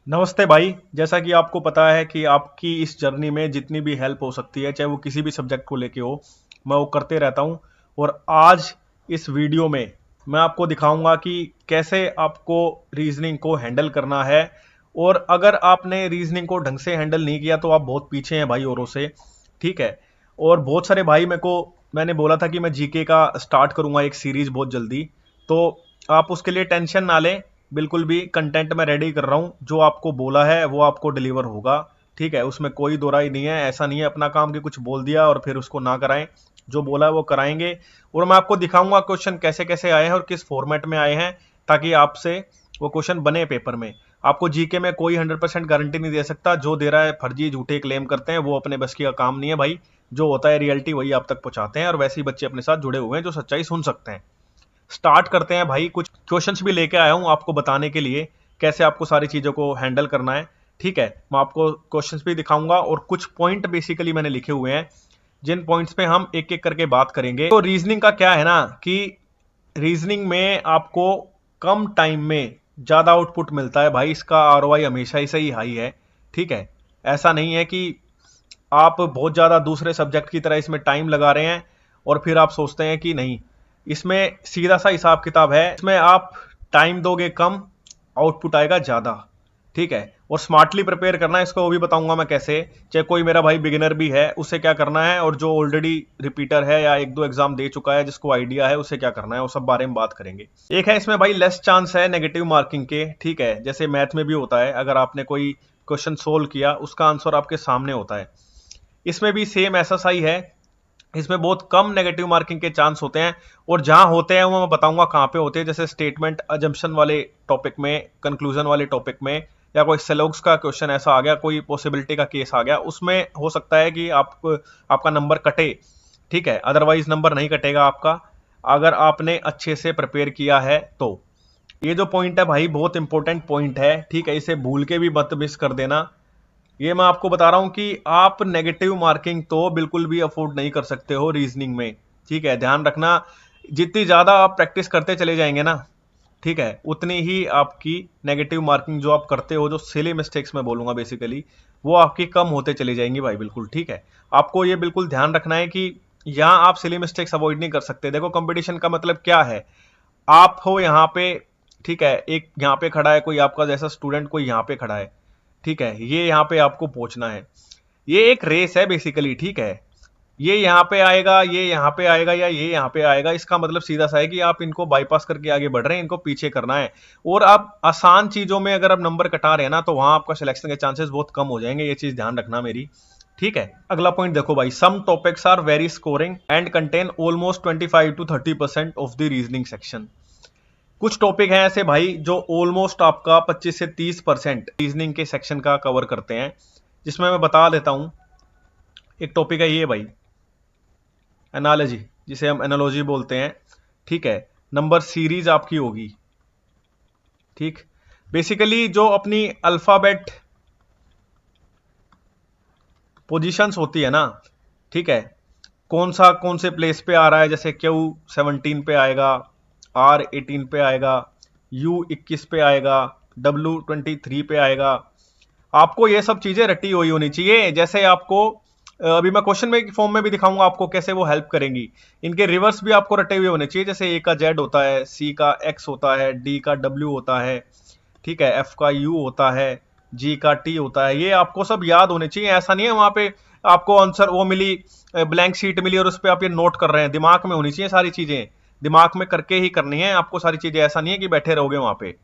नमस्ते भाई। जैसा कि आपको पता है कि आपकी इस जर्नी में जितनी भी हेल्प हो सकती है, चाहे वो किसी भी सब्जेक्ट को लेके हो, मैं वो करते रहता हूँ। और आज इस वीडियो में मैं आपको दिखाऊंगा कि कैसे आपको रीजनिंग को हैंडल करना है। और अगर आपने रीजनिंग को ढंग से हैंडल नहीं किया तो आप बहुत पीछे हैं भाई औरों से। ठीक है। और बहुत सारे भाई मैंने बोला था कि मैं जीके का स्टार्ट करूंगा एक सीरीज बहुत जल्दी। तो आप उसके लिए टेंशन ना लें। बिल्कुल भी कंटेंट मैं रेडी कर रहा हूँ, जो आपको बोला है वो आपको डिलीवर होगा। ठीक है, उसमें कोई दो राय नहीं है। ऐसा नहीं है अपना काम कि कुछ बोल दिया और फिर उसको ना कराएं। जो बोला है वो कराएंगे। और मैं आपको दिखाऊंगा क्वेश्चन कैसे कैसे आए हैं और किस फॉर्मेट में आए हैं, ताकि आपसे वो क्वेश्चन बने पेपर में। आपको जीके में कोई 100% गारंटी नहीं दे सकता। जो दे रहा है फर्जी झूठे क्लेम करते हैं, वो अपने बस की का काम नहीं है भाई। जो होता है रियलिटी वही आप तक पहुंचाते हैं, और वैसे ही बच्चे अपने साथ जुड़े हुए हैं जो सच्चाई सुन सकते हैं। स्टार्ट करते हैं भाई। कुछ क्वेश्चंस भी लेके आया हूं आपको बताने के लिए कैसे आपको सारी चीजों को हैंडल करना है। ठीक है, मैं आपको क्वेश्चंस भी दिखाऊंगा और कुछ पॉइंट बेसिकली मैंने लिखे हुए हैं, जिन पॉइंट्स पे हम एक एक करके बात करेंगे। तो रीजनिंग का क्या है ना कि रीजनिंग में आपको कम टाइम में ज्यादा आउटपुट मिलता है भाई। इसका आरओआई हमेशा ही सही हाई है। ठीक है, ऐसा नहीं है कि आप बहुत ज़्यादा दूसरे सब्जेक्ट की तरह इसमें टाइम लगा रहे हैं और फिर आप सोचते हैं कि नहीं। इसमें सीधा सा हिसाब किताब है। इसमें आप टाइम दोगे कम, आउटपुट आएगा ज़्यादा। ठीक है, और स्मार्टली प्रिपेयर करना है इसको, वो भी बताऊंगा मैं कैसे। चाहे कोई मेरा भाई बिगिनर भी है उसे क्या करना है, और जो ऑलरेडी रिपीटर है या एक दो एग्जाम दे चुका है जिसको आइडिया है उसे क्या करना है, वो सब बारे में बात करेंगे। एक है इसमें भाई लेस चांस है नेगेटिव मार्किंग के। ठीक है, जैसे मैथ में भी होता है, अगर आपने कोई क्वेश्चन सोल्व किया उसका आंसर आपके सामने होता है, इसमें भी सेम ऐसा सही है। इसमें बहुत कम नेगेटिव मार्किंग के चांस होते हैं। और जहां होते हैं वो मैं बताऊंगा कहां पे होते हैं। जैसे स्टेटमेंट अजम्पशन वाले टॉपिक में, कंक्लूजन वाले टॉपिक में, या कोई सेलोक्स का क्वेश्चन ऐसा आ गया, कोई पॉसिबिलिटी का केस आ गया, उसमें हो सकता है कि आपका नंबर कटे। ठीक है, अदरवाइज नंबर नहीं कटेगा आपका, अगर आपने अच्छे से प्रिपेयर किया है तो। ये जो पॉइंट है भाई बहुत इंपॉर्टेंट पॉइंट है। ठीक है, इसे भूल के भी मत मिस कर देना। ये मैं आपको बता रहा हूं कि आप नेगेटिव मार्किंग तो बिल्कुल भी अफोर्ड नहीं कर सकते हो रीजनिंग में। ठीक है, ध्यान रखना। जितनी ज्यादा आप प्रैक्टिस करते चले जाएंगे ना, ठीक है, उतनी ही आपकी नेगेटिव मार्किंग जो आप करते हो, जो सिली मिस्टेक्स मैं बोलूंगा बेसिकली, वो आपकी कम होते चली जाएंगी भाई। बिल्कुल ठीक है, आपको ये बिल्कुल ध्यान रखना है कि यहाँ आप सिली मिस्टेक्स अवॉइड नहीं कर सकते। देखो, कंपटीशन का मतलब क्या है। आप हो यहाँ पे, ठीक है, एक यहाँ पे खड़ा है कोई आपका जैसा स्टूडेंट, कोई यहाँ पे खड़ा है। ठीक है, ये यहाँ पे आपको पहुंचना है। ये एक रेस है बेसिकली। ठीक है, ये यहाँ पे आएगा, ये यहाँ पे आएगा, या ये यहाँ पे आएगा, इसका मतलब सीधा सा है कि आप इनको बाईपास करके आगे बढ़ रहे हैं, इनको पीछे करना है। और आप आसान चीजों में अगर आप नंबर कटा रहे हैं ना, तो वहां आपका सिलेक्शन के चांसेस बहुत कम हो जाएंगे। ये चीज ध्यान रखना मेरी। ठीक है, अगला पॉइंट देखो भाई। Some topics are very scoring and contain almost 25 to 30% of the reasoning section. कुछ टॉपिक हैं ऐसे भाई जो ऑलमोस्ट आपका 25 से 30% रीजनिंग के सेक्शन का कवर करते हैं, जिसमें मैं बता देता हूं। एक टॉपिक है ये भाई, एनालॉजी, जिसे हम एनालॉजी बोलते हैं। ठीक है, नंबर सीरीज आपकी होगी। ठीक, बेसिकली जो अपनी अल्फाबेट पोजीशंस होती है ना, ठीक है, कौन से प्लेस पे आ रहा है, जैसे Q17 पे आएगा, R18 पे आएगा, U21 पे आएगा, W23 पे आएगा। आपको ये सब चीजें रटी हुई होनी चाहिए। जैसे आपको अभी मैं क्वेश्चन में फॉर्म में भी दिखाऊंगा आपको कैसे वो हेल्प करेंगी। इनके रिवर्स भी आपको रटे हुए होने चाहिए। जैसे A का Z होता है, C का X होता है, D का W होता है, ठीक है, F का U होता है, G का T होता है। ये आपको सब याद होने चाहिए। ऐसा नहीं है वहां पे आपको आंसर वो मिली, ब्लैंक शीट मिली और उस पर आप ये नोट कर रहे हैं। दिमाग में होनी चाहिए सारी चीजें, दिमाग में करके ही करनी है आपको सारी चीजें। ऐसा नहीं है कि बैठे रहोगे वहां पे।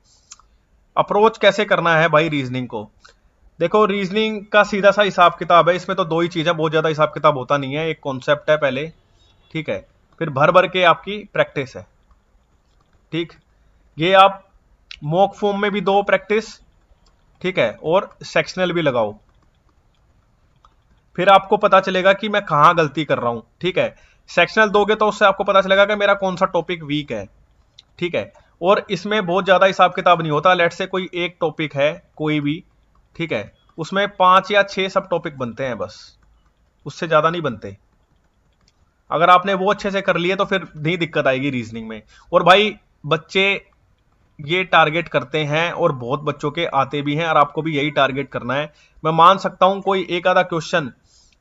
अप्रोच कैसे करना है भाई रीजनिंग को। देखो, रीजनिंग का सीधा सा हिसाब किताब है। इसमें तो दो ही चीज है, बहुत ज्यादा हिसाब किताब होता नहीं है। एक कॉन्सेप्ट है पहले, ठीक है, फिर भर भर के आपकी प्रैक्टिस है। ठीक, ये आप मॉक फॉर्म में भी दो प्रैक्टिस, ठीक है, और सेक्शनल भी लगाओ। फिर आपको पता चलेगा कि मैं कहां गलती कर रहा हूं। ठीक है, सेक्शनल दोगे तो उससे आपको पता चलेगा कि मेरा कौन सा टॉपिक वीक है। ठीक है, और इसमें बहुत ज्यादा हिसाब किताब नहीं होता। लेट से कोई एक टॉपिक है कोई भी, ठीक है, उसमें 5 या 6 सब टॉपिक बनते हैं बस, उससे ज्यादा नहीं बनते। अगर आपने वो अच्छे से कर लिए तो फिर नहीं दिक्कत आएगी रीजनिंग में। और भाई बच्चे ये टारगेट करते हैं और बहुत बच्चों के आते भी हैं, और आपको भी यही टारगेट करना है। मैं मान सकता हूं कोई एक आधा क्वेश्चन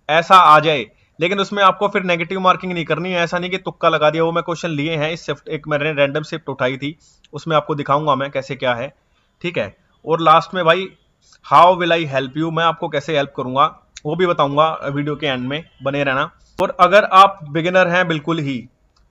ऐसा आ जाए, लेकिन उसमें आपको फिर नेगेटिव मार्किंग नहीं करनी है। ऐसा नहीं कि तुक्का लगा दिया। वो मैं क्वेश्चन लिए हैं इस शिफ्ट, एक मैंने रैंडम शिफ्ट उठाई थी, उसमें आपको दिखाऊंगा मैं कैसे क्या है, ठीक है। और लास्ट में भाई how will I help you, मैं आपको कैसे हेल्प करूंगा वो भी बताऊंगा वीडियो के एंड में, बने रहना। और अगर आप बिगिनर हैं बिल्कुल ही,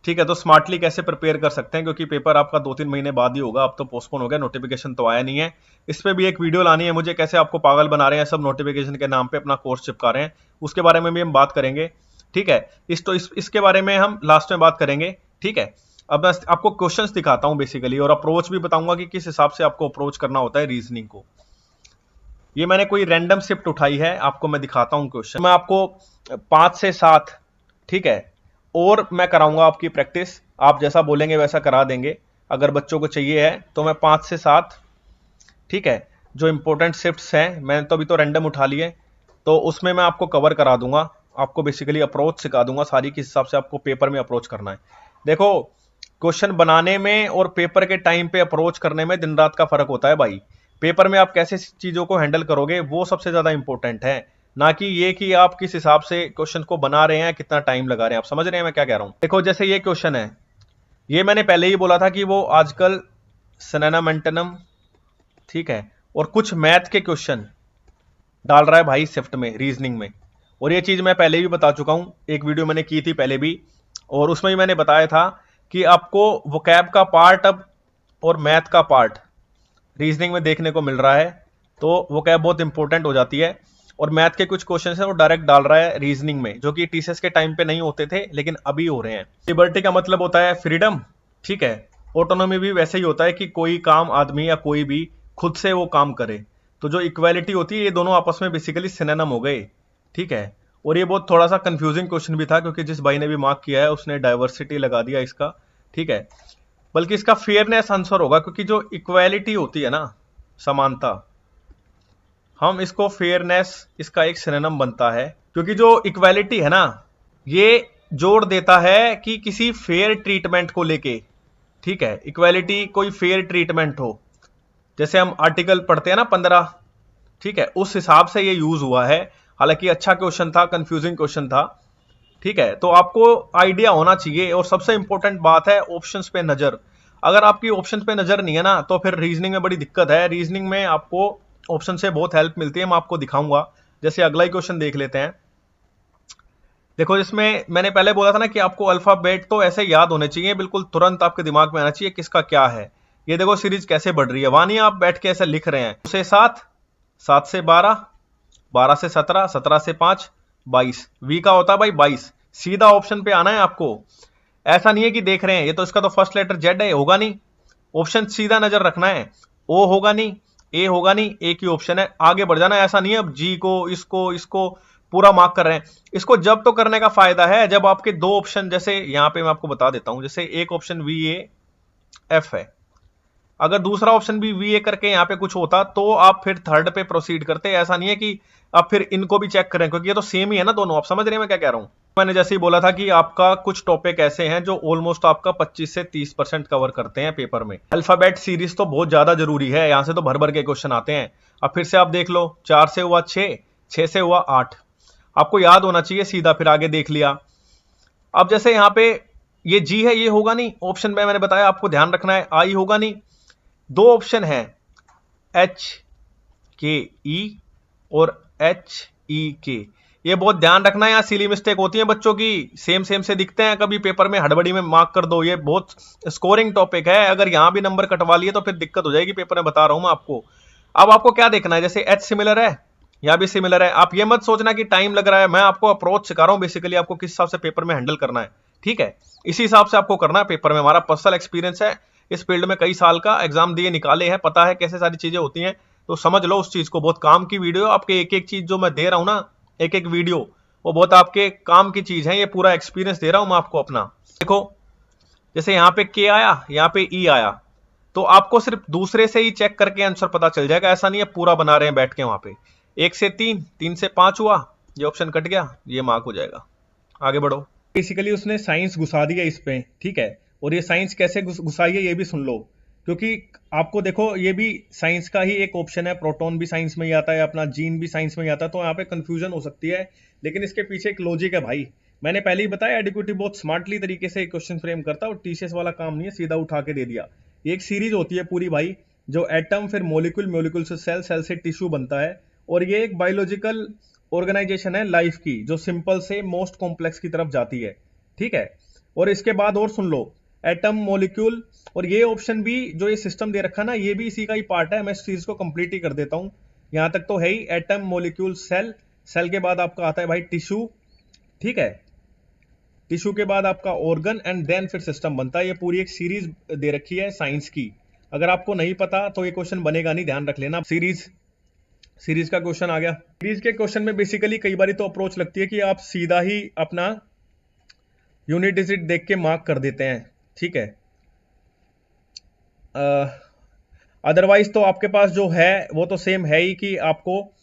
ठीक है, तो स्मार्टली कैसे प्रिपेयर कर सकते हैं, क्योंकि पेपर आपका 2-3 महीने बाद ही होगा। अब तो पोस्टपोन हो गया, नोटिफिकेशन तो आया नहीं है। इस पे भी एक वीडियो लानी है मुझे, कैसे आपको पागल बना रहे हैं सब नोटिफिकेशन के नाम पे अपना कोर्स चिपका रहे हैं, उसके बारे में भी हम बात करेंगे, ठीक है। इसके बारे में हम लास्ट में बात करेंगे, ठीक है। अब मैं आपको क्वेश्चंस दिखाता हूं बेसिकली, और अप्रोच भी बताऊंगा कि किस हिसाब से आपको अप्रोच करना होता है रीजनिंग को। ये मैंने कोई रैंडम शिफ्ट उठाई है, आपको मैं दिखाता हूं क्वेश्चन। मैं आपको 5 से 7, ठीक है, और मैं कराऊंगा आपकी प्रैक्टिस। आप जैसा बोलेंगे वैसा करा देंगे। अगर बच्चों को चाहिए है तो मैं 5 से 7, ठीक है, जो इंपॉर्टेंट शिफ्ट्स हैं, मैंने तो अभी तो रैंडम उठा लिए, तो उसमें मैं आपको कवर करा दूंगा। आपको बेसिकली अप्रोच सिखा दूंगा सारी, किस हिसाब से आपको पेपर में अप्रोच करना है। देखो, क्वेश्चन बनाने में और पेपर के टाइम पे अप्रोच करने में दिन रात का फर्क होता है भाई। पेपर में आप कैसे चीजों को हैंडल करोगे वो सबसे ज्यादा इंपॉर्टेंट है, ना कि ये कि आप किस हिसाब से क्वेश्चन को बना रहे हैं, कितना टाइम लगा रहे हैं। आप समझ रहे हैं मैं क्या कह रहा हूं। देखो, जैसे ये क्वेश्चन है, ये मैंने पहले ही बोला था कि वो आजकल सिनोनिम, ठीक है, और कुछ मैथ के क्वेश्चन डाल रहा है भाई शिफ्ट में, रीजनिंग में। और ये चीज मैं पहले भी बता चुका हूं, एक वीडियो मैंने की थी पहले भी, और उसमें भी मैंने बताया था कि आपको वोकैब का पार्ट अब और मैथ का पार्ट रीजनिंग में देखने को मिल रहा है। तो वोकैब बहुत इंपॉर्टेंट हो जाती है, और मैथ के कुछ क्वेश्चन है वो डायरेक्ट डाल रहा है रीजनिंग में, जो कि टीसीएस के टाइम पे नहीं होते थे लेकिन अभी हो रहे हैं। लिबर्टी का मतलब होता है फ्रीडम, ठीक है। ऑटोनॉमी भी वैसे ही होता है कि कोई काम आदमी या कोई भी खुद से वो काम करे। तो जो इक्वालिटी होती है, ये दोनों आपस में बेसिकली सिनोनिम हो गए, ठीक है। और ये बहुत थोड़ा सा कंफ्यूजिंग क्वेश्चन भी था, क्योंकि जिस भाई ने भी मार्क किया है उसने डाइवर्सिटी लगा दिया इसका, ठीक है। बल्कि इसका फेयरनेस आंसर होगा, क्योंकि जो इक्वालिटी होती है ना, समानता, हम इसको फेयरनेस, इसका एक सिनोनिम बनता है। क्योंकि जो इक्वालिटी है ना, ये जोड़ देता है कि किसी फेयर ट्रीटमेंट को लेके, ठीक है। इक्वालिटी कोई फेयर ट्रीटमेंट हो, जैसे हम आर्टिकल पढ़ते हैं ना 15, ठीक है, उस हिसाब से ये यूज हुआ है। हालांकि अच्छा क्वेश्चन था, कंफ्यूजिंग क्वेश्चन था, ठीक है। तो आपको आइडिया होना चाहिए, और सबसे इंपॉर्टेंट बात है ऑप्शंस पे नजर। अगर आपकी ऑप्शंस पे नजर नहीं है ना, तो फिर रीजनिंग में बड़ी दिक्कत है। रीजनिंग में आपको ऑप्शन से बहुत हेल्प मिलती है, मैं आपको दिखाऊंगा। जैसे अगला ही क्वेश्चन देख लेते हैं। देखो, इसमें मैंने पहले बोला था ना कि आपको अल्फाबेट तो ऐसे याद होने चाहिए, बिल्कुल तुरंत आपके दिमाग में आना चाहिए किसका क्या है। ये देखो सीरीज कैसे बढ़ रही है, वानी आप बैठ के ऐसे लिख रहे हैं। 2 से 7, 7 से 12, 12 से 17, 17 से 5, 22। वी का होता है भाई 22। सीधा ऑप्शन पे आना है आपको। ऐसा नहीं है कि देख रहे हैं ये तो इसका तो फर्स्ट लेटर जेड है, होगा नहीं। ऑप्शन सीधा नजर रखना है। ओ होगा नहीं, ए होगा नहीं, एक ही ऑप्शन है, आगे बढ़ जाना। ऐसा नहीं है अब जी को, इसको, इसको पूरा मार्क कर रहे हैं। इसको जब तो करने का फायदा है जब आपके दो ऑप्शन, जैसे यहां पे मैं आपको बता देता हूं, जैसे एक ऑप्शन वी ए एफ है, अगर दूसरा ऑप्शन भी वी ए करके यहां पे कुछ होता तो आप फिर थर्ड पे प्रोसीड करते। ऐसा नहीं है कि आप फिर इनको भी चेक करें, क्योंकि ये तो सेम ही है ना दोनों। आप समझ रहे हैं मैं क्या कह रहा हूं। मैंने जैसे ही बोला था कि आपका कुछ टॉपिक ऐसे हैं जो ऑलमोस्ट आपका 25 से 30% कवर करते हैं पेपर में। अल्फाबेट सीरीज तो बहुत ज्यादा जरूरी है, यहां से तो भर भर के क्वेश्चन आते हैं। अब फिर से आप देख लो, 4 से हुआ 6, 6 से हुआ 8, आपको याद होना चाहिए सीधा, फिर आगे देख लिया। अब जैसे यहां पे ये जी है, ये होगा नहीं। ऑप्शन में मैंने बताया आपको ध्यान रखना है, आई होगा नहीं। दो ऑप्शन है, एच के ई और एच ई के। ये बहुत ध्यान रखना है, यहां सिली मिस्टेक होती है बच्चों की, सेम सेम से दिखते हैं, कभी पेपर में हड़बड़ी में मार्क कर दो। ये बहुत स्कोरिंग टॉपिक है, अगर यहां भी नंबर कटवा लिए तो फिर दिक्कत हो जाएगी पेपर में, बता रहा हूं मैं आपको। अब आपको क्या देखना है, जैसे एच सिमिलर है, यहां भी सिमिलर है। आप ये मत सोचना कि टाइम लग रहा है, मैं आपको अप्रोच सिखा रहा हूं बेसिकली, आपको किस हिसाब से पेपर में हैंडल करना है, ठीक है। इसी हिसाब से आपको करना है पेपर में। हमारा पर्सनल एक्सपीरियंस है इस फील्ड में, कई साल का एग्जाम दिए निकाले हैं, पता है कैसे सारी चीजें होती हैं। तो समझ लो उस चीज को, बहुत काम की वीडियो आपके, एक एक चीज जो मैं दे रहा हूं ना, एक एक वीडियो, वो बहुत आपके काम की चीज है। ये पूरा एक्सपीरियंस दे रहा हूं मैं आपको अपना। देखो, जैसे यहाँ पे के आया, यहाँ पे ई आया, तो आपको सिर्फ दूसरे से ही चेक करके आंसर पता चल जाएगा। ऐसा नहीं है पूरा बना रहे हैं बैठ के वहां पे। 1 से 3, 3 से 5 हुआ, ये ऑप्शन कट गया, ये मार्क हो जाएगा। आगे बढ़ो। बेसिकली उसने साइंस घुसा दिया इस पे, ठीक है। और ये साइंस कैसे घुसाई है ये भी सुन लो। क्योंकि आपको देखो ये भी साइंस का ही एक ऑप्शन है, प्रोटॉन भी साइंस में ही आता है, अपना जीन भी साइंस में ही आता है, तो यहाँ पे कंफ्यूजन हो सकती है, लेकिन इसके पीछे एक लॉजिक है भाई। मैंने पहले ही बताया एडिक्विटी बहुत स्मार्टली तरीके से क्वेश्चन फ्रेम करता है और टीसीएस वाला काम नहीं है सीधा उठा के दे दिया। ये एक सीरीज होती है पूरी भाई, जो एटम फिर मोलिक्यूल, मोलिक्यूल से सेल, सेल से टिश्यू बनता है, और ये एक बायोलॉजिकल ऑर्गेनाइजेशन है लाइफ की, जो सिंपल से मोस्ट कॉम्प्लेक्स की तरफ जाती है। ठीक है, और इसके बाद और सुन लो, एटम, मोलिक्यूल, और ये ऑप्शन भी जो ये सिस्टम दे रखा है ना, ये भी इसी का ही पार्ट है। मैं इस चीज को कंप्लीट ही कर देता हूं, यहां तक तो है ही, एटम, मोलिक्यूल, सेल, सेल के बाद आपका आता है भाई टिश्यू। ठीक है, टिश्यू के बाद आपका ऑर्गन, एंड देन फिर सिस्टम बनता है। ये पूरी एक सीरीज दे रखी है साइंस की, अगर आपको नहीं पता तो ये क्वेश्चन बनेगा नहीं, ध्यान रख लेना। सीरीज का क्वेश्चन आ गया। सीरीज के क्वेश्चन में बेसिकली कई बार तो अप्रोच लगती है कि आप सीधा ही अपना यूनिट डिजिट देख के मार्क कर देते हैं। ठीक है, अदरवाइज तो आपके पास जो है वो तो सेम है ही, कि आपको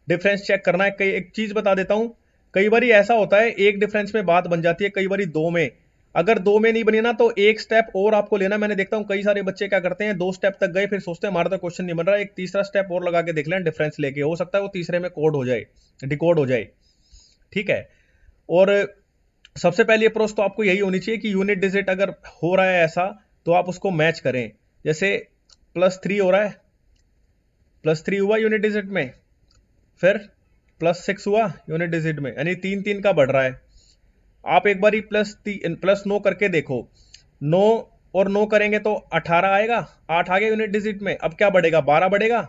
डिफरेंस चेक करना है। कई एक चीज बता देता हूं, कई बार ऐसा होता है एक डिफरेंस में बात बन जाती है, कई बार दो में। अगर दो में नहीं बनी ना तो एक स्टेप और आपको लेना। मैंने देखता हूं कई सारे बच्चे क्या करते हैं, दो स्टेप तक गए, फिर सोचते हैं हमारा तो क्वेश्चन नहीं बन रहा, एक तीसरा स्टेप और लगा के देख लें डिफरेंस लेके, हो सकता है वो तीसरे में कोड हो जाए, डिकोड हो जाए। ठीक है, और सबसे पहली अप्रोच तो आपको यही होनी चाहिए कि यूनिट डिजिट अगर हो रहा है ऐसा, तो आप उसको मैच करें। जैसे +3 हो रहा है, +3 हुआ यूनिट डिजिट में, फिर +6 हुआ यूनिट डिजिट में, यानी 3 3 का बढ़ रहा है। आप एक बार ही +9 करके देखो, 9 और 9 करेंगे तो 18 आएगा, 8 आ गया यूनिट डिजिट में। अब क्या बढ़ेगा, 12 बढ़ेगा।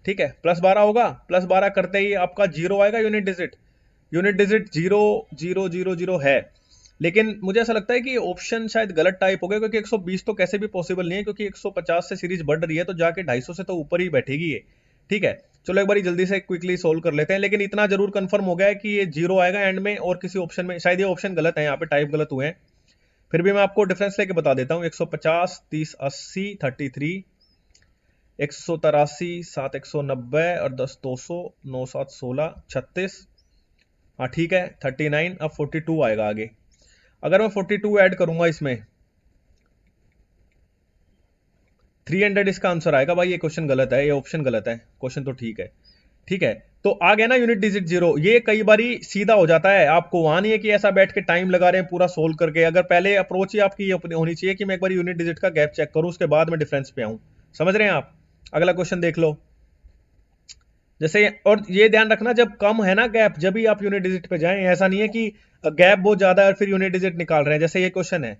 ठीक है, +12 होगा, +12 करते ही आपका 0 आएगा यूनिट डिजिट। यूनिट डिजिट 0 0 0 0 है, लेकिन मुझे ऐसा लगता है कि ऑप्शन शायद गलत टाइप हो गया, क्योंकि 120 तो कैसे भी पॉसिबल नहीं है, क्योंकि 150 से सीरीज बढ़ रही है, तो जाके 250 से तो ऊपर ही बैठेगी ये। ठीक है, चलो एक बार जल्दी से क्विकली सोल्व कर लेते हैं, लेकिन इतना जरूर कंफर्म हो गया है कि ये 0 आएगा एंड में, और किसी ऑप्शन में शायद ये ऑप्शन गलत है, यहाँ पे टाइप गलत हुए हैं। फिर भी मैं आपको डिफरेंस लेके बता देता हूँ, 150, 30, 80, 33, 183, 7, 190 और 10, 200, 9, 7, 16, 36। हाँ ठीक है, 39। अब 42 आएगा आगे। अगर मैं 42 ऐड करूंगा इसमें, 300 इसका आंसर आएगा। भाई ये क्वेश्चन गलत है, ये ऑप्शन गलत है, क्वेश्चन तो ठीक है। ठीक है, तो आ गया ना यूनिट डिजिट 0। ये कई बारी सीधा हो जाता है, आपको वहां नहीं है कि ऐसा बैठ के टाइम लगा रहे हैं पूरा सोल्व करके। अगर पहले अप्रोच ही आपकी ये होनी चाहिए कि मैं एक बार यूनिट डिजिट का गैप चेक करूं, उसके बाद में डिफरेंस पे आऊं। समझ रहे हैं आप? अगला क्वेश्चन देख लो। जैसे, और ये ध्यान रखना, जब कम है ना गैप, जब भी आप यूनिट डिजिट पे जाएं। ऐसा नहीं है कि गैप बहुत ज्यादा है और फिर यूनिट डिजिट निकाल रहे हैं। जैसे ये क्वेश्चन है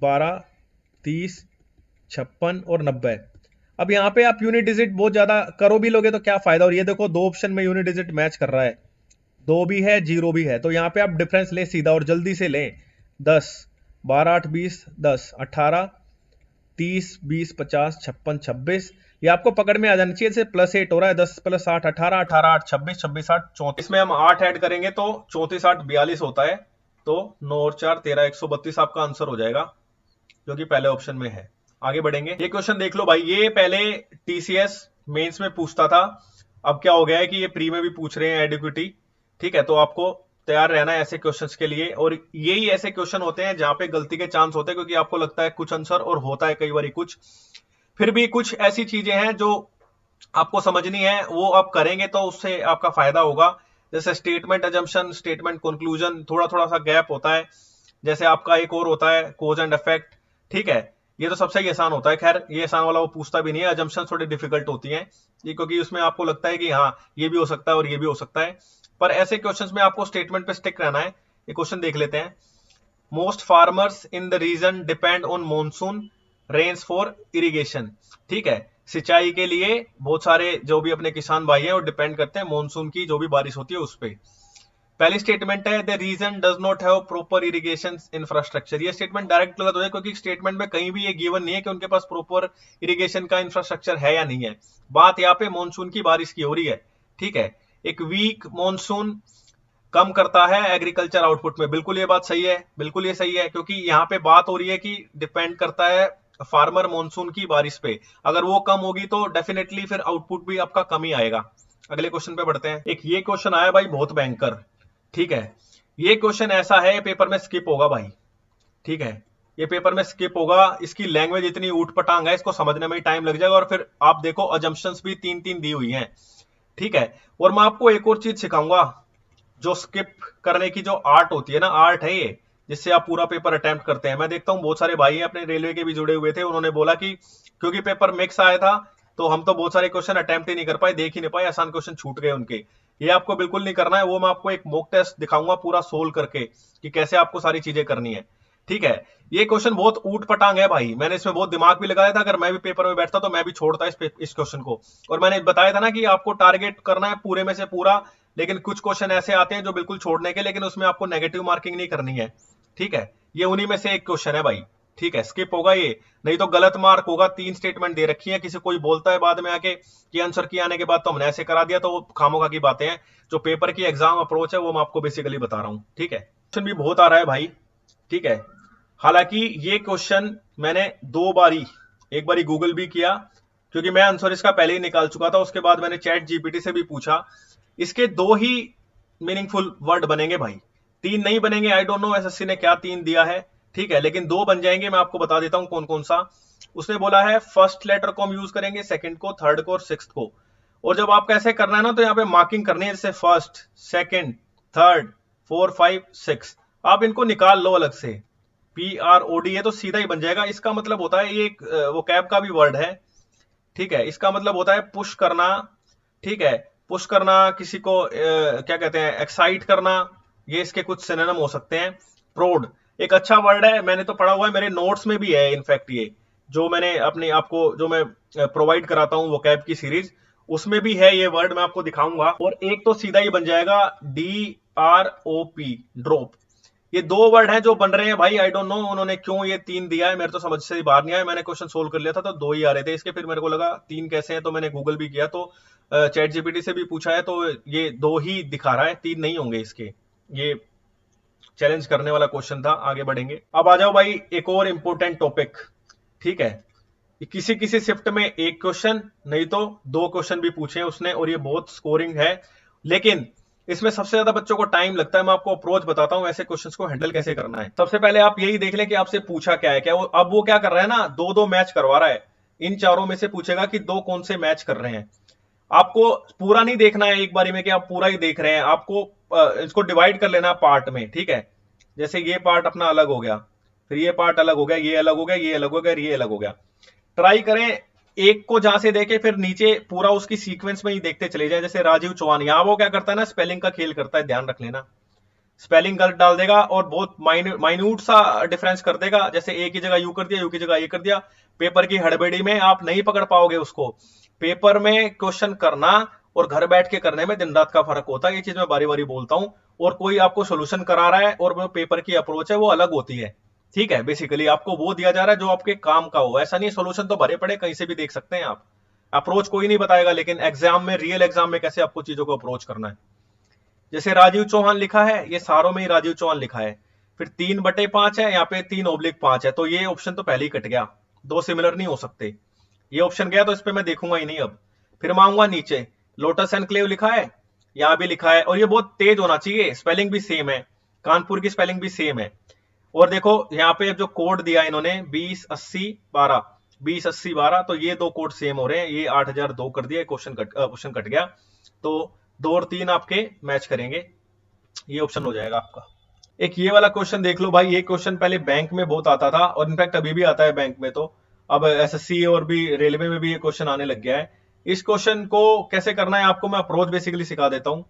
12, 30, 56 और 90। अब यहाँ पे आप यूनिट डिजिट बहुत ज्यादा करो भी लोगे तो क्या फायदा। और ये देखो दो ऑप्शन में यूनिट डिजिट मैच कर रहा है, 2 भी है, 0 भी है, तो यहाँ पे आप डिफरेंस ले सीधा और जल्दी से लें। 10, 12, 8, 20, 10, 18, 30, 20, 50, 56, 26। ये आपको पकड़ में आ जाना चाहिए। जैसे +8 हो रहा है, 10 + 8 18, 18 8 26, 26 8 34। इसमें हम 8 ऐड करेंगे तो 34 8 42 होता है, तो 9 और 4 13, 132 आपका आंसर हो जाएगा, जो कि पहले ऑप्शन में है। आगे बढ़ेंगे, ये क्वेश्चन देख लो भाई। ये पहले टीसीएस मेंस में पूछता था, अब क्या हो गया है कि ये प्री में भी पूछ रहे हैं एडिक्विटी। ठीक है, तो आपको तैयार रहना है ऐसे क्वेश्चंस के लिए। और यही ऐसे क्वेश्चन होते हैं जहां पे गलती के चांस होते हैं, क्योंकि आपको लगता है कुछ आंसर और होता है कई बार कुछ। फिर भी कुछ ऐसी चीजें हैं जो आपको समझनी है, वो आप करेंगे तो उससे आपका फायदा होगा। जैसे स्टेटमेंट अजम्पशन, स्टेटमेंट कंक्लूजन, थोड़ा थोड़ा सा गैप होता है। जैसे आपका एक और होता है कोज एंड इफेक्ट। ठीक है, ये तो सबसे ही आसान होता है। खैर ये आसान वाला वो पूछता भी नहीं है। अजम्पशन थोड़ी डिफिकल्ट होती हैं ये, क्योंकि उसमें आपको लगता है कि हाँ ये भी हो सकता है और ये भी हो सकता है। पर ऐसे क्वेश्चंस में आपको स्टेटमेंट पे स्टिक रहना है। ये क्वेश्चन देख लेते हैं। Most farmers in the region depend on monsoon rains for irrigation. ठीक है, सिंचाई के लिए बहुत सारे जो भी अपने किसान भाई हैं वो डिपेंड करते हैं मॉनसून की जो भी बारिश होती है उस पर। पहली स्टेटमेंट है the region does not have proper irrigation infrastructure. ये स्टेटमेंट डायरेक्ट गलत हो जाए, क्योंकि स्टेटमेंट में कहीं भी ये गिवन नहीं है कि उनके पास प्रॉपर इरिगेशन का इंफ्रास्ट्रक्चर है या नहीं है। बात यहाँ पे मॉनसून की बारिश की हो रही है। ठीक है, एक वीक मॉनसून कम करता है एग्रीकल्चर आउटपुट में। बिल्कुल ये बात सही है, बिल्कुल ये सही है, क्योंकि यहाँ पे बात हो रही है कि डिपेंड करता है फार्मर मॉनसून की बारिश पे। अगर वो कम होगी तो डेफिनेटली फिर आउटपुट भी आपका कम ही आएगा। अगले क्वेश्चन पे बढ़ते हैं। एक ये क्वेश्चन आया भाई बहुत भयंकर। ठीक है, ये क्वेश्चन ऐसा है पेपर में स्किप होगा भाई। ठीक है, ये पेपर में स्किप होगा, इसकी लैंग्वेज इतनी ऊट पटांग है, इसको समझने में ही टाइम लग जाएगा। और फिर आप देखो अजम्पशंस भी तीन तीन दी हुई हैं, ठीक है। और मैं आपको एक और चीज सिखाऊंगा, जो स्किप करने की जो आर्ट होती है ना, आर्ट है ये, जिससे आप पूरा पेपर अटेम्प्ट करते हैं। मैं देखता हूँ बहुत सारे भाई हैं अपने रेलवे के भी जुड़े हुए थे, उन्होंने बोला कि क्योंकि पेपर मिक्स आया था तो हम तो बहुत सारे क्वेश्चन अटेम्प्ट ही नहीं कर पाए, देख ही नहीं पाए, आसान क्वेश्चन छूट गए उनके। ये आपको बिल्कुल नहीं करना है। वो मैं आपको एक मॉक टेस्ट दिखाऊंगा पूरा सोल्व करके कि कैसे आपको सारी चीजें करनी है, ठीक है। ये क्वेश्चन बहुत ऊट पटांग है भाई, मैंने इसमें बहुत दिमाग भी लगाया था। अगर मैं भी पेपर में बैठता तो मैं भी छोड़ता इस क्वेश्चन को। और मैंने बताया था ना कि आपको टारगेट करना है पूरे में से पूरा, लेकिन कुछ क्वेश्चन ऐसे आते हैं जो बिल्कुल छोड़ने के, लेकिन उसमें आपको नेगेटिव मार्किंग नहीं करनी है, ठीक है। ये उन्हीं में से एक क्वेश्चन है भाई, ठीक है। स्किप होगा ये, नहीं तो गलत मार्क होगा। 3 स्टेटमेंट दे रखी है, किसी कोई बोलता है बाद में आके कि आंसर की आने के बाद तो हमने ऐसे करा दिया, तो वो खामोखा की बातें हैं। जो पेपर की एग्जाम अप्रोच है वो मैं आपको बेसिकली बता रहा हूं, ठीक है। क्वेश्चन भी बहुत आ रहा है भाई, ठीक है। हालांकि ये क्वेश्चन मैंने 2 बारी, एक बारी गूगल भी किया क्योंकि मैं आंसर इसका पहले ही निकाल चुका था, उसके बाद मैंने चैट जीपीटी से भी पूछा। इसके 2 ही मीनिंगफुल वर्ड बनेंगे भाई, 3 नहीं बनेंगे। आई डोंट नो एसएससी ने क्या 3 दिया है, ठीक है, लेकिन 2 बन जाएंगे। मैं आपको बता देता हूं कौन कौन सा। उसने बोला है फर्स्ट लेटर को हम यूज करेंगे, सेकंड को, थर्ड को और सिक्स्थ को। और जब आपको ऐसे करना है ना, तो यहाँ पे मार्किंग करनी है, जैसे फर्स्ट, सेकंड, थर्ड, 4, 5, 6, आप इनको निकाल लो अलग से। PROD है तो सीधा ही बन जाएगा। इसका मतलब होता है, ये एक वो कैब का भी वर्ड है, ठीक है। इसका मतलब होता है पुश करना, ठीक है। पुश करना, किसी को क्या कहते हैं, एक्साइट करना, ये इसके कुछ सिनोनिम हो सकते हैं। प्रोड एक अच्छा वर्ड है, मैंने तो पढ़ा हुआ है, मेरे नोट्स में भी है इनफैक्ट। ये जो मैंने अपने आपको जो मैं प्रोवाइड कराता हूँ वो कैब की सीरीज, उसमें भी है ये वर्ड, मैं आपको दिखाऊंगा। और एक तो सीधा ही बन जाएगा DROP, ड्रॉप। ये 2 वर्ड हैं जो बन रहे हैं भाई। आई डोंट नो उन्होंने क्यों ये 3 दिया है, मेरे तो समझ से बाहर नहीं आया। मैंने क्वेश्चन सोल्व कर लिया था तो 2 ही आ रहे थे इसके, फिर मेरे को लगा 3 कैसे हैं, तो मैंने गूगल भी किया, तो चैट जीपीटी से भी पूछा है, तो ये 2 ही दिखा रहा है, 3 नहीं होंगे इसके। ये चैलेंज करने वाला क्वेश्चन था। आगे बढ़ेंगे, अब आ जाओ भाई एक और इंपॉर्टेंट टॉपिक, ठीक है। किसी किसी शिफ्ट में 1 क्वेश्चन, नहीं तो 2 क्वेश्चन भी पूछे उसने, और ये बहुत स्कोरिंग है। लेकिन इसमें सबसे ज्यादा बच्चों को टाइम लगता है। मैं आपको अप्रोच बताता हूं ऐसे क्वेश्चंस को हैंडल कैसे करना है। सबसे पहले आप यही देख लें कि आपसे पूछा क्या है। क्या वो अब वो क्या कर रहा है ना, 2-2 मैच करवा रहा है। इन चारों में से पूछेगा कि 2 कौन से मैच कर रहे हैं। आपको पूरा नहीं देखना है एक बारी में कि आप पूरा ही देख रहे हैं, आपको इसको डिवाइड कर लेना पार्ट में, ठीक है। जैसे ये पार्ट अपना अलग हो गया, फिर ये पार्ट अलग हो गया, ये अलग हो गया, ये अलग हो गया, ये अलग हो गया। ट्राई करें एक को जहां से देखे फिर नीचे पूरा उसकी सीक्वेंस में ही देखते चले जाए। जैसे राजीव चौहान, यहां वो क्या करता है ना, स्पेलिंग का खेल करता है, ध्यान रख लेना। स्पेलिंग गलत डाल देगा और बहुत माइन्यूट सा डिफरेंस कर देगा। जैसे ए की जगह यू कर दिया, यू की जगह ए कर दिया। पेपर की हड़बड़ी में आप नहीं पकड़ पाओगे उसको। पेपर में क्वेश्चन करना और घर बैठ के करने में दिन रात का फर्क होता है, ये चीज मैं बारी बारी बोलता हूं। और कोई आपको सोल्यूशन करा रहा है और वो पेपर की अप्रोच है वो अलग होती है, ठीक है। बेसिकली आपको वो दिया जा रहा है जो आपके काम का हो। ऐसा नहीं सोल्यूशन तो भरे पड़े कहीं से भी देख सकते हैं आप, अप्रोच कोई नहीं बताएगा, लेकिन एग्जाम में, रियल एग्जाम में कैसे आपको चीजों को अप्रोच करना है। जैसे राजीव चौहान लिखा है, ये सारों में ही राजीव चौहान लिखा है। फिर 3/5 है, यहाँ पे 3/5 है, तो ये ऑप्शन तो पहले ही कट गया, 2 सिमिलर नहीं हो सकते। ये ऑप्शन गया तो इस पे मैं देखूंगा ही नहीं अब। फिर मैं आऊंगा नीचे, लोटस एनक्लेव लिखा है, यहाँ भी लिखा है, और ये बहुत तेज होना चाहिए, स्पेलिंग भी सेम है, कानपुर की स्पेलिंग भी सेम है। और देखो यहाँ पे जो कोड दिया इन्होंने 208012, 208012, तो ये 2 कोड सेम हो रहे हैं। ये 8002 कर दिया, क्वेश्चन कट गया, तो 2 और 3 आपके मैच करेंगे, ये ऑप्शन हो जाएगा आपका। एक ये वाला क्वेश्चन देख लो भाई, ये क्वेश्चन पहले बैंक में बहुत आता था और इनफैक्ट अभी भी आता है बैंक में, तो अब एसएससी और भी रेलवे में भी ये क्वेश्चन आने लग गया है। इस क्वेश्चन को कैसे करना है आपको मैं अप्रोच बेसिकली सिखा देता हूं।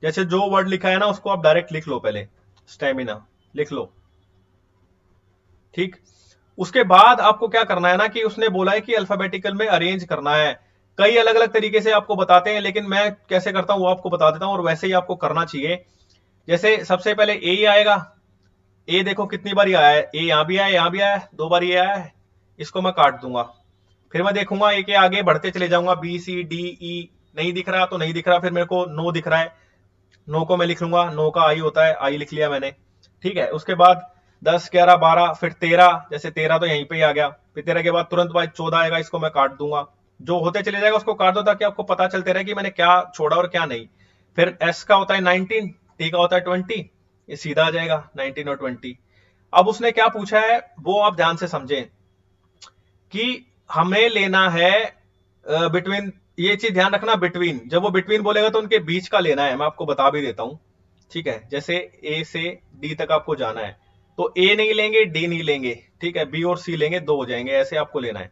जैसे जो वर्ड लिखा है ना उसको आप डायरेक्ट लिख लो, पहले स्टेमिना लिख लो, ठीक। उसके बाद आपको क्या करना है ना, कि उसने बोला है कि अल्फाबेटिकल में अरेंज करना है। कई अलग अलग तरीके से आपको बताते हैं, लेकिन मैं कैसे करता हूं वो आपको बता देता हूं, और वैसे ही आपको करना चाहिए। जैसे सबसे पहले ए ही आएगा। ए देखो कितनी बार आया है, ए यहां भी आया, यहां भी आया, 2 बार ये आया है। इसको मैं काट दूंगा। फिर मैं देखूंगा ए के आगे बढ़ते चले जाऊंगा, बी सी डी ई, नहीं दिख रहा तो नहीं दिख रहा, फिर मेरे को नो दिख रहा है, नो को मैं लिख लूंगा, नो का आई होता है, आई लिख लिया मैंने, ठीक है। उसके बाद 10, 11, 12, फिर 13, जैसे 13 तो यहीं पे ही आ गया। फिर 13 के बाद तुरंत बाद 14 आएगा, इसको मैं काट दूंगा। जो होते चले जाएगा उसको काट दो, ताकि आपको पता चलते रहे कि मैंने क्या छोड़ा और क्या नहीं। फिर एस का होता है 19, टी का होता है 20, ये सीधा आ जाएगा 19 और 20। अब उसने क्या पूछा है वो आप ध्यान से समझें कि हमें लेना है बिटवीन, ये चीज ध्यान रखना, बिटवीन, जब वो बिटवीन बोलेगा तो उनके बीच का लेना है, मैं आपको बता भी देता हूं, ठीक है। जैसे ए से डी तक आपको जाना है, तो ए नहीं लेंगे, डी नहीं लेंगे, ठीक है, बी और सी लेंगे, दो हो जाएंगे, ऐसे आपको लेना है।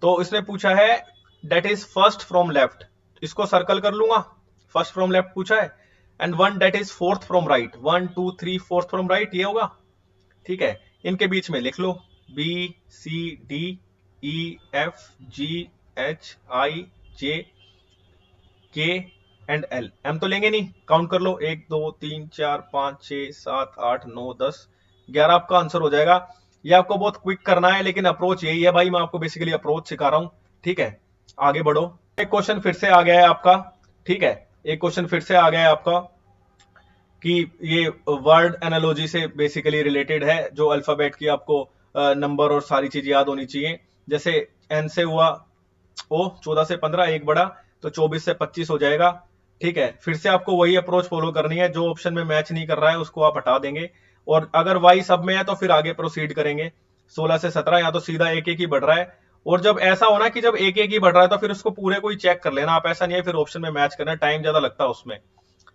तो इसने पूछा है that is first from left, इसको सर्कल कर लूंगा, फर्स्ट फ्रॉम लेफ्ट पूछा है, and one that is fourth from right, 1 2 3 fourth from right, ये होगा, ठीक है। इनके बीच में लिख लो B C D E F G H I J K and L, M तो लेंगे नहीं, काउंट कर लो 1 2 3 4 5 6 7 8 9 10 11 आपका आंसर हो जाएगा। ये आपको बहुत क्विक करना है, लेकिन अप्रोच यही है भाई, मैं आपको बेसिकली अप्रोच सिखा रहा हूं, ठीक है। आगे बढ़ो, एक क्वेश्चन फिर से आ गया है आपका, ठीक है, एक क्वेश्चन फिर से आ गया है आपका कि ये वर्ड एनालॉजी से बेसिकली रिलेटेड है, जो अल्फाबेट की आपको नंबर और सारी चीज याद होनी चाहिए। जैसे एन से हुआ ओ, 14 से 15 एक बढ़ा, तो 24 से 25 हो जाएगा, ठीक है। फिर से आपको वही अप्रोच फॉलो करनी है, जो ऑप्शन में मैच नहीं कर रहा है उसको आप हटा देंगे, और अगर वाई सब में है तो फिर आगे प्रोसीड करेंगे। 16 से 17 या तो सीधा एक एक ही बढ़ रहा है, और जब ऐसा होना कि जब एक एक ही बढ़ रहा है तो फिर उसको पूरे को ही चेक कर लेना आप, ऐसा नहीं है फिर ऑप्शन में मैच करना, टाइम ज्यादा लगता है उसमें।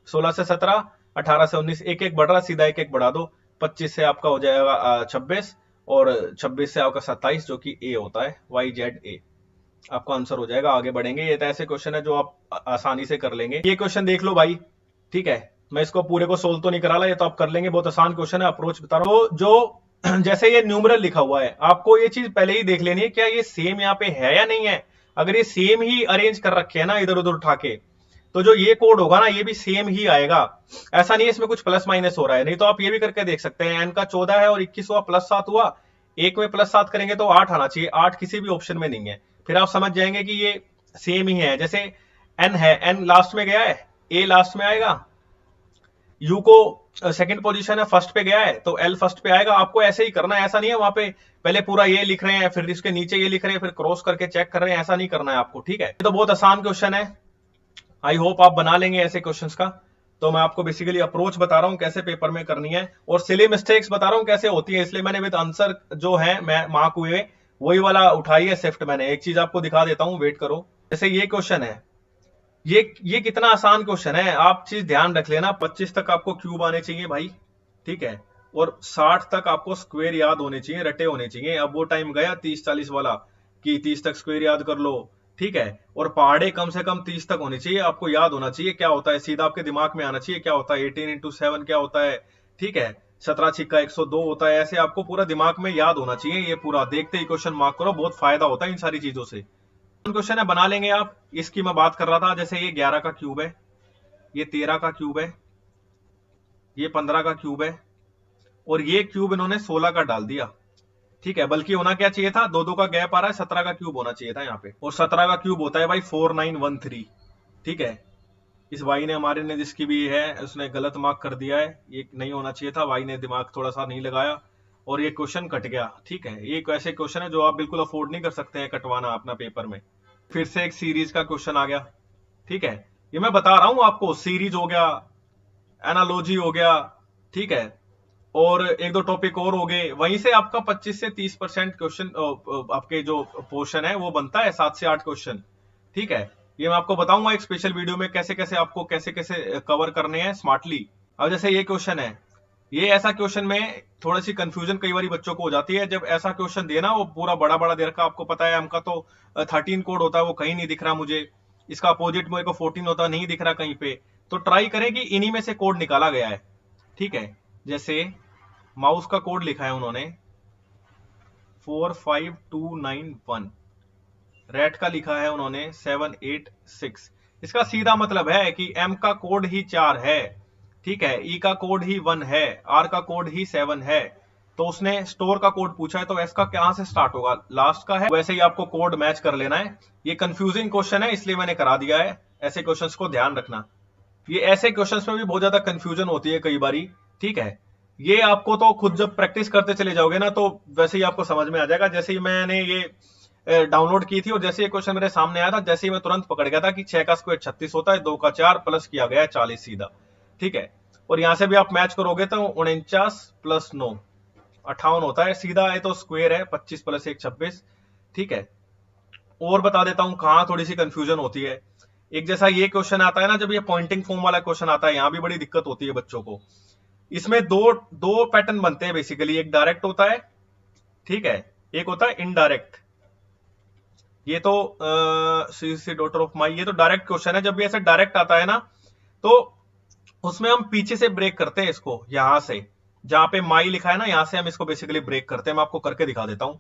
16 से 17, 18 से 19, एक एक बढ़ रहा, सीधा एक एक बढ़ा दो, 25 से आपका हो जाएगा 26, और 26 से आपका 27, जो कि ए होता है, वाई जेड ए, आपका आंसर हो जाएगा। आगे बढ़ेंगे, ये तो ऐसे क्वेश्चन है जो आप आसानी से कर लेंगे। ये क्वेश्चन देख लो भाई, ठीक है, मैं इसको पूरे को सोल्व तो नहीं करा ला, ये तो आप कर लेंगे, बहुत आसान क्वेश्चन है, अप्रोच बता रहा हूं। तो जो जैसे ये न्यूमरल लिखा हुआ है, आपको ये चीज पहले ही देख लेनी है क्या ये सेम यहाँ पे है या नहीं है। अगर ये सेम ही अरेंज कर रखे है ना इधर उधर उठा के, तो जो ये कोड होगा ना ये भी सेम ही आएगा, ऐसा नहीं है इसमें कुछ प्लस माइनस हो रहा है। नहीं तो आप ये भी करके देख सकते हैं, एन का 14 है और 21 हुआ, प्लस 7 हुआ, एक में प्लस 7 करेंगे तो 8 आना चाहिए, 8 किसी भी ऑप्शन में नहीं है, फिर आप समझ जाएंगे कि ये सेम ही है। जैसे एन है, एन लास्ट में गया है, ए लास्ट में आएगा, यू को सेकंड पोजीशन है, फर्स्ट पे गया है तो एल फर्स्ट पे आएगा। आपको ऐसे ही करना है, ऐसा नहीं है वहां पे पहले पूरा ये लिख रहे हैं फिर इसके नीचे ये लिख रहे हैं फिर क्रॉस करके चेक कर रहे हैं, ऐसा नहीं करना है आपको, ठीक है। ये तो बहुत आसान क्वेश्चन है, आई होप आप बना लेंगे ऐसे क्वेश्चंस का। तो मैं आपको बेसिकली अप्रोच बता रहा हूं कैसे पेपर में करनी है, और सिली मिस्टेक्स बता रहा हूं कैसे होती है, इसलिए मैंने विद आंसर जो है मैं मार्क हुए वही वाला उठाई है शिफ्ट मैंने। एक चीज आपको दिखा देता हूं, वेट करो। जैसे ये क्वेश्चन है, ये कितना आसान क्वेश्चन है, आप चीज ध्यान रख लेना। 25 तक आपको क्यूब आने चाहिए भाई, ठीक है, और 60 तक आपको स्क्वायर याद होने चाहिए, रटे होने चाहिए। अब वो टाइम गया 30-40 वाला कि 30 तक स्क्वायर याद कर लो, ठीक है, और पहाड़े कम से कम 30 तक होनी चाहिए, आपको याद होना चाहिए क्या होता है, सीधा आपके दिमाग में आना चाहिए क्या होता है, 18 इंटू 7 क्या होता है, ठीक है, 17 छिक्का 102 होता है, ऐसे आपको पूरा दिमाग में याद होना चाहिए। ये पूरा देखते ही क्वेश्चन मार्क करो, बहुत फायदा होता है इन सारी चीजों से। क्वेश्चन है बना लेंगे आप, इसकी मैं बात कर रहा था। जैसे ये 11 का क्यूब है, ये 13 का क्यूब है, ये 15 का क्यूब है, और ये क्यूब इन्होंने 16 का डाल दिया, ठीक है। बल्कि होना क्या चाहिए था, दो दो का गैप आ रहा है, 17 का क्यूब होना चाहिए था यहाँ पे, और 17 का क्यूब होता है भाई 4913, ठीक है। इस वाई ने हमारे ने जिसकी भी है उसने गलत मार्क कर दिया है, ये नहीं होना चाहिए था, वाई ने दिमाग थोड़ा सा नहीं लगाया और ये क्वेश्चन कट गया, ठीक है। ये एक ऐसे क्वेश्चन है जो आप बिल्कुल अफोर्ड नहीं कर सकते हैं कटवाना अपना पेपर में। फिर से एक सीरीज का क्वेश्चन आ गया, ठीक है, ये मैं बता रहा हूं आपको, सीरीज हो गया, एनालॉजी हो गया, ठीक है, और एक दो टॉपिक और हो गए, वहीं से आपका 25 से 30% क्वेश्चन आपके जो पोर्शन है वो बनता है, 7 से 8 क्वेश्चन, ठीक है। ये मैं आपको बताऊंगा एक स्पेशल वीडियो में कैसे कैसे आपको कैसे कैसे कवर करने हैं स्मार्टली। अब जैसे ये क्वेश्चन है, ये ऐसा क्वेश्चन में थोड़ी सी कंफ्यूजन कई बार बच्चों को हो जाती है, जब ऐसा क्वेश्चन देना वो पूरा बड़ा बड़ा दे रखा, आपको पता है एम का तो 13 कोड होता है, वो कहीं नहीं दिख रहा मुझे, इसका अपोजिट मेरे को 14 होता नहीं दिख रहा कहीं पे, तो ट्राई करें कि इन्हीं में से कोड निकाला गया है, ठीक है। जैसे माउस का कोड लिखा है उन्होंने 45291, रेट का लिखा है उन्होंने 786, इसका सीधा मतलब है कि एम का कोड ही 4 है, ठीक है, ई का कोड ही 1 है, आर का कोड ही 7 है, तो उसने स्टोर का कोड पूछा है, तो एस का कहां से स्टार्ट होगा, लास्ट का है, वैसे ही आपको कोड मैच कर लेना है। ये कंफ्यूजिंग क्वेश्चन है इसलिए मैंने करा दिया है, ऐसे क्वेश्चंस को ध्यान रखना। ये ऐसे क्वेश्चंस में भी बहुत ज्यादा कंफ्यूजन होती है कई बारी, ठीक है। ये आपको तो खुद जब प्रैक्टिस करते चले जाओगे ना तो वैसे ही आपको समझ में आ जाएगा। जैसे ही मैंने ये डाउनलोड की थी और जैसे ये क्वेश्चन मेरे सामने आया था, जैसे ही मैं तुरंत पकड़ गया था कि 6 का स्क्वायर 36 होता है, 2 का 4 प्लस किया गया है 40 सीधा, ठीक है। और यहां से भी आप मैच करोगे तो 49 प्लस 9, 58 होता है, सीधा है तो स्क्वायर है, 25 प्लस 1 26। ठीक है, और बता देता हूं कहां थोड़ी सी कंफ्यूजन होती है। एक जैसा ये क्वेश्चन आता है ना, जब ये पॉइंटिंग फॉर्म वाला क्वेश्चन आता है, यहां भी बड़ी दिक्कत होती है बच्चों को। इसमें दो दो पैटर्न बनते हैं बेसिकली, एक डायरेक्ट होता है, ठीक है, एक होता है इनडायरेक्ट। ये तो सी डॉटर ऑफ माई, ये तो डायरेक्ट क्वेश्चन है। जब भी ऐसे डायरेक्ट आता है ना, तो उसमें हम पीछे से ब्रेक करते हैं इसको, यहां से जहां पे माई लिखा है ना, यहां से हम इसको बेसिकली ब्रेक करते हैं। मैं आपको करके दिखा देता हूं।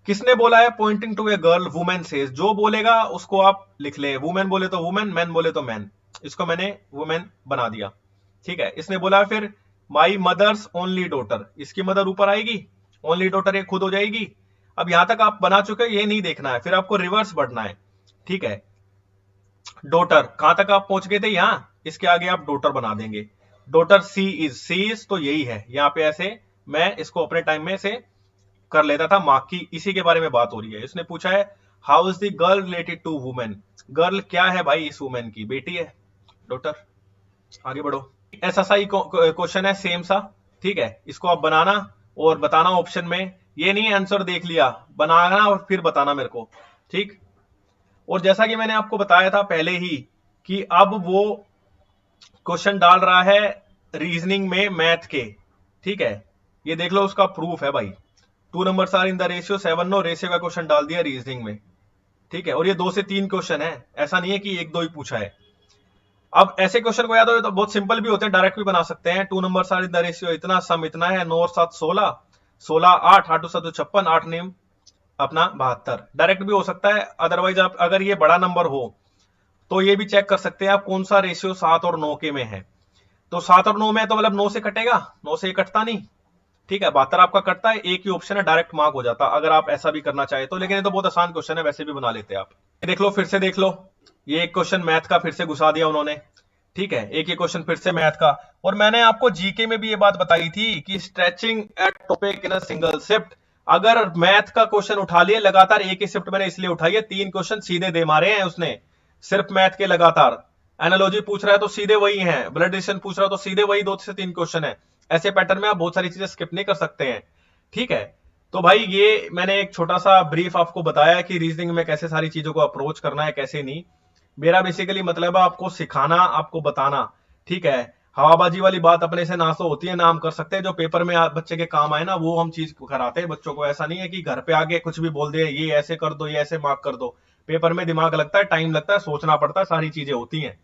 किसने बोला है pointing to a girl, women says, जो बोलेगा उसको आप लिख ले, वुमेन बोले तो वुमेन, मैन बोले तो मैन, इसको मैंने वुमेन बना दिया। ठीक है, इसने बोला फिर माई मदर्स ओनली डॉटर, इसकी मदर ऊपर आएगी, ओनली डॉटर ये खुद हो जाएगी। अब यहां तक आप बना चुके, ये नहीं देखना है, फिर आपको रिवर्स बढ़ना है। ठीक है, डॉटर कहां तक आप पहुंच गए थे, यहां, इसके आगे आप डॉटर बना देंगे। डॉटर सी इज तो यही है, यहां पे ऐसे मैं इसको अपने टाइम में से कर लेता था, माँ की इसी के बारे में बात हो रही है। इसने पूछा है how is the girl related to women, girl क्या है भाई इस वुमेन की, बेटी है, डॉटर। आगे बढ़ो। ऐसा सा ही क्वेश्चन है, सेम सा। ठीक है, इसको आप बनाना और बताना ऑप्शन में, ये नहीं आंसर देख लिया, बनाना और फिर बताना मेरे को। ठीक, और जैसा कि मैंने आपको बताया था पहले ही कि अब वो क्वेश्चन डाल रहा है रीजनिंग में मैथ के। ठीक है, ये देख लो उसका प्रूफ है भाई, 2 numbers are in the ratio 7 no, ratio का क्वेश्चन डाल दिया रीजनिंग में। ठीक है, और ये 2 से 3 क्वेश्चन है, ऐसा नहीं है कि 1 2 ही पूछा है। अब ऐसे क्वेश्चन को याद हो तो बहुत सिंपल भी होते हैं, डायरेक्ट भी बना सकते हैं। 2 numbers are in the ratio, इतना सम इतना है, 9 और 7 16, 16 8 8 7 56, 8 नेम अपना 72, डायरेक्ट भी हो सकता है। अदरवाइज आप अगर ये बड़ा नंबर हो तो ये भी चेक कर सकते हैं आप कौन सा रेशियो 7 और 9 के में है। तो 7 और 9 में तो मतलब 9 से कटेगा, 9 से कटता नहीं। ठीक है, 72 आपका कटता है, एक ही ऑप्शन है, डायरेक्ट मार्क हो जाता अगर आप ऐसा भी करना चाहे तो। लेकिन ये तो बहुत आसान क्वेश्चन है, वैसे भी बना लेते आप। देख लो, फिर से देख लो, ये एक क्वेश्चन मैथ का फिर से घुसा दिया उन्होंने। ठीक है, एक ही क्वेश्चन फिर से मैथ का। और मैंने आपको जीके में भी ये बात बताई थी कि stretching at topic in a single shift, अगर मैथ का क्वेश्चन उठा लिए लगातार, एक ही शिफ्ट मैंने इसलिए उठाई है, 3 क्वेश्चन सीधे दे मारे हैं उसने सिर्फ मैथ के लगातार। एनालॉजी पूछ रहा है तो सीधे वही है, ब्लड रिलेशन पूछ रहा है तो सीधे वही 2 से 3 क्वेश्चन है। ऐसे पैटर्न में आप बहुत सारी चीजें स्किप नहीं कर सकते हैं। ठीक है, तो भाई ये मैंने एक छोटा सा ब्रीफ आपको बताया कि रीजनिंग में कैसे सारी चीजों को अप्रोच करना है, कैसे नहीं। मेरा बेसिकली मतलब है आपको सिखाना, आपको बताना। ठीक है, हवाबाजी वाली बात अपने से ना तो होती है ना हम कर सकते हैं, जो पेपर में बच्चे के काम आए ना वो हम चीज कराते हैं बच्चों को। ऐसा नहीं है कि घर पे आके कुछ भी बोल दे, ये ऐसे कर दो, ये ऐसे मार्क कर दो। पेपर में दिमाग लगता है, टाइम लगता है, सोचना पड़ता है, सारी चीजें होती हैं।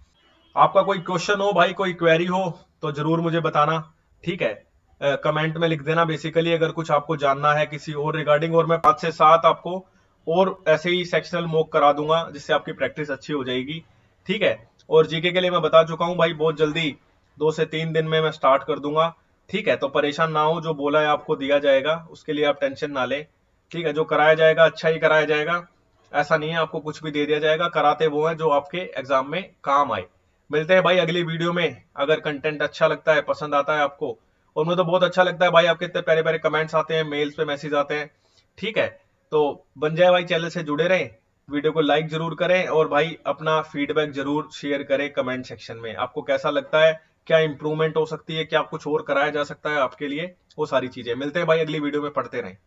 आपका कोई क्वेश्चन हो भाई, कोई क्वेरी हो तो जरूर मुझे बताना। ठीक है, कमेंट में लिख देना बेसिकली अगर कुछ आपको जानना है किसी और रिगार्डिंग, और मैं 5 से 7 आपको और ऐसे ही सेक्शनल मॉक करा दूंगा जिससे आपकी प्रैक्टिस अच्छी हो जाएगी। ठीक है, और जीके के लिए मैं बता चुका हूं भाई, बहुत जल्दी 2 से 3 दिन में मैं स्टार्ट कर दूंगा। ठीक है, तो परेशान ना हो, जो बोला है आपको दिया जाएगा, उसके लिए आप टेंशन ना लें। ठीक है, जो कराया जाएगा अच्छा ही कराया जाएगा, ऐसा नहीं है आपको कुछ भी दे दिया जाएगा। कराते वो है जो आपके एग्जाम में काम आए। मिलते हैं भाई अगली वीडियो में। अगर कंटेंट अच्छा लगता है, पसंद आता है आपको, और मुझे तो बहुत अच्छा लगता है भाई, आपके इतने प्यारे प्यारे कमेंट्स आते हैं, मेल्स पे मैसेज आते हैं। ठीक है, तो बन जाए भाई, चैनल से जुड़े रहें, वीडियो को लाइक जरूर करें, और भाई अपना फीडबैक जरूर शेयर करें कमेंट सेक्शन में। आपको कैसा लगता है, क्या इंप्रूवमेंट हो सकती है, क्या कुछ और कराया जा सकता है आपके लिए, वो सारी चीजें। मिलते हैं भाई अगली वीडियो में, पढ़ते रहें।